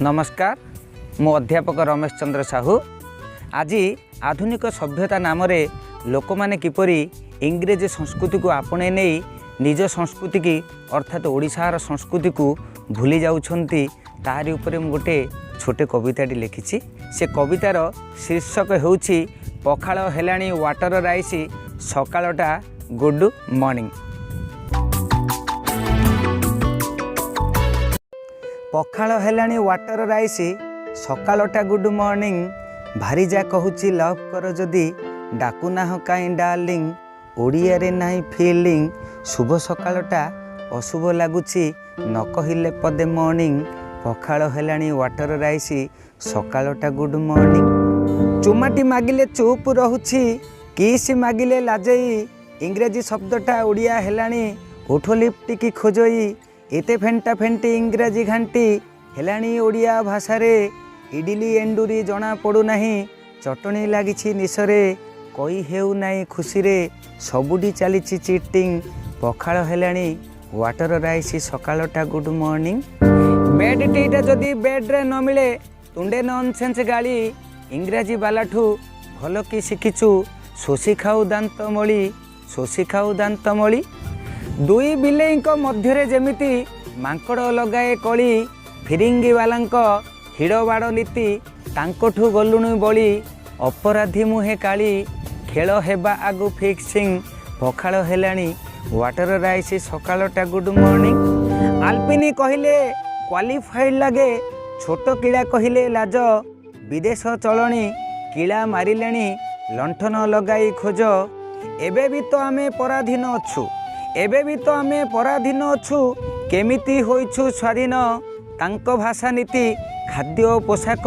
नमस्कार मु अध्यापक रमेश चंद्र साहू। आज आधुनिक सभ्यता नाम लोक मैंने किपरि इंग्रेजी संस्कृति को आपणे नहीं निज संस्कृति की अर्थात ओडिशार संस्कृति को भूली जाउछंती तारि उपरे मु गोटे छोटे कविताटी लिखिछि। से कवितार शीर्षक हेउछि पखाळ हेलाणी वाटर राइस सकाळटा गुड मॉर्निंग। पखाळ हेलाणी वाटर राइस सकाळटा गुड मॉर्निंग। भारी जा कहूची लव कर जदि डाकुना कहीं डार्लिंग। ओडिया रे नाही फीलिंग शुभ सकाळटा अशुभ लगुची न कहिले पदे मॉर्निंग। पखाळ हेलाणी वाटर राइस सकाळटा गुड मॉर्निंग। चुमाटी मागिले चुप रहुची किस मागिले लाजई। इंग्रेजी शब्दटा ओडिया हेलाणी ओठ लिप्टिकी खोजई। एते फेंटा फेंटी इंग्राजी घांटी हेलाणी ओडिया भाषा रे। इडली एंडुरी जना पड़ू नहीं चटनी लागिछि निशरे। कई हेउ नहीं खुशी रे सबुडी चलीछि चीटिंग। पखाळ हेलाणी वाटर राइस सकाळटा गुड मॉर्निंग। बेड टीटा जदि बेड रे न मिले तुंडे नॉनसेंस गाली। इंग्राजी बालाठू भल कि शिखिछु शोषी खाऊ दांत मली। शोषी खाऊ दांत मली। दुई बिलेईंक मध्यरे जेमिति मांकड़ लगाए कली। फिरिंगी वालांक हिड़ बाड़ नीति तांकोठू गलुणु बली। अपराधी मुहे काली खेल हेबा आगु फिक्सिंग। पखाळ हेलाणी वाटर राइस सकाळटा गुड मॉर्निंग। आल्पिनी कहिले क्वालिफाइड लागे छोट किड़ा कहिले लाज। विदेश चलणी किड़ा मारिलेणी लंठन लगाई खोज। एबे भी तो आमे पराधीन अछु। एबे भी तो आमे पराधीन अछु केमिति होइछु स्वाधीन। तांको भाषा नीति खाद्य पोशाक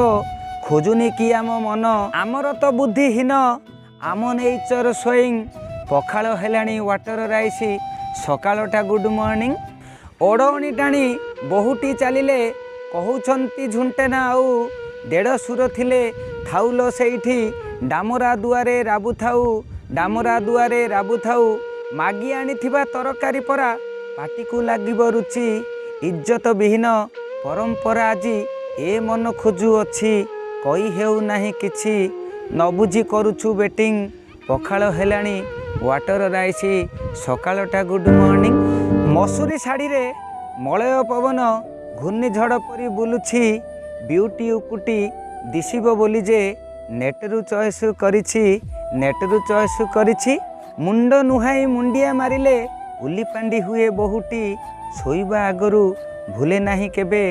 खोजुनी कि आम मन। आमर तो बुद्धिहीन आम नेचर स्वयं। पखाळ हेलाणी वाटर राइस सकाळटा गुड मॉर्निंग। ओढ़णी टाणी बहुटी चलिले कहउछंती झुंटे ना आउ। देढ़ सुर थिले थाउलो सेठी डामरा दुआरे राबु थाउ। डामरा दुआरे राबु थाउ। मागी आनिथिबा तरकारी परा पाटी को लागिब रुचि। इज्जत विहीन परंपरा आजी ए मन खोजु अछि। कई हेउ नाही किछि न बुझी करूछु बेटिंग। पखाळ हेलाणी वाटर राइस सकाळटा गुड मॉर्निंग। मसूरी शाड़ी रे मलय पवन घूर्णिझड़ परी बुलुछि। ब्यूटी उकुटी दिशिब बोली जे नेटरू चॉइस करिछि। नेटरू चॉइस करिछि। मुंड नुहाई मुंडिया मारिले उलीपांडी हुए बहुटी। शोइबा आगरू भूले नाही केबे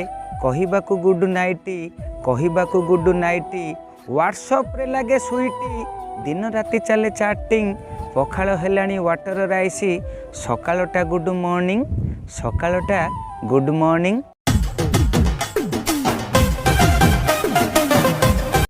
कहिबाकू गुड नाइटी। कहिबाकू गुड नाइटी। व्हाट्सएप रे लागे सुईटी दिन राति चले चैटिंग। पखाळ हेलाणी वाटर राइस सकाळटा गुड मॉर्निंग। सकाळटा गुड मॉर्निंग।